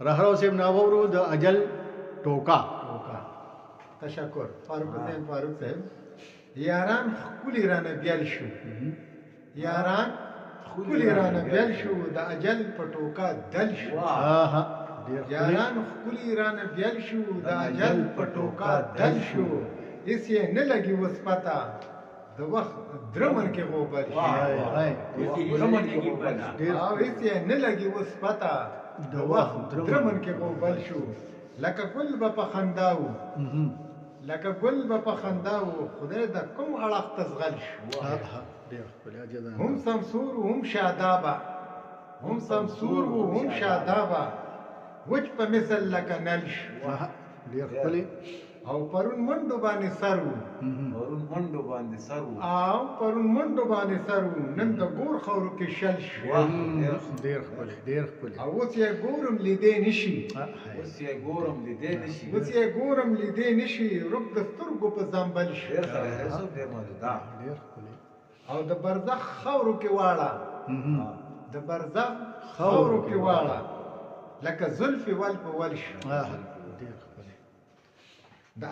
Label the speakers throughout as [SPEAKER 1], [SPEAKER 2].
[SPEAKER 1] رهرو صاحب ناورو د اجل ټوکا
[SPEAKER 2] تشکر فاروق حسین فاروق صاحب یاران خپل رانه بیل شو یاران خپل رانه بیل شو د اجل په ټوکا دل شو یاران خپل رانه بیل شو د اجل په ټوکا دل شو هیڅ یې نه لګي وس پتا د وخت درمن کې غوبل شي او هیڅ یې نه لګي وس پتا د وخت درمن کې غوبل شو لکه ګل په خنداو لکه ګل په خنداو خدای د کوم اړخ تزغل شو هم سمسور هم شادابا هم سمسور هم شادابا وچ په مثل لکه نل شو او پرون منډو باندې سرو او پرون منډو باندې سرو نن د ګور خورو کې شل شو او اوس یې ګورم لیدې نشي رب د سترګو په زنبل شو او د برزخ خورو کې واړه لکه زلفي ول په ول شو د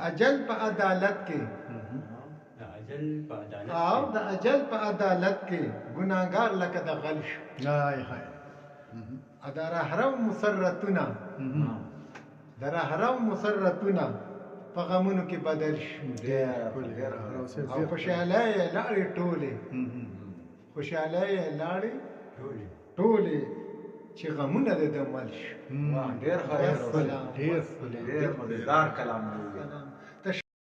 [SPEAKER 2] اجل په عدالت کې ګناهګار لکه د غل شو د رهرو مسرتونه په غمونو کې بدل شو او خوشحالۍ لاړې ټولې چې غمونه د مل شو
[SPEAKER 3] ډېر مزیدار کلام دی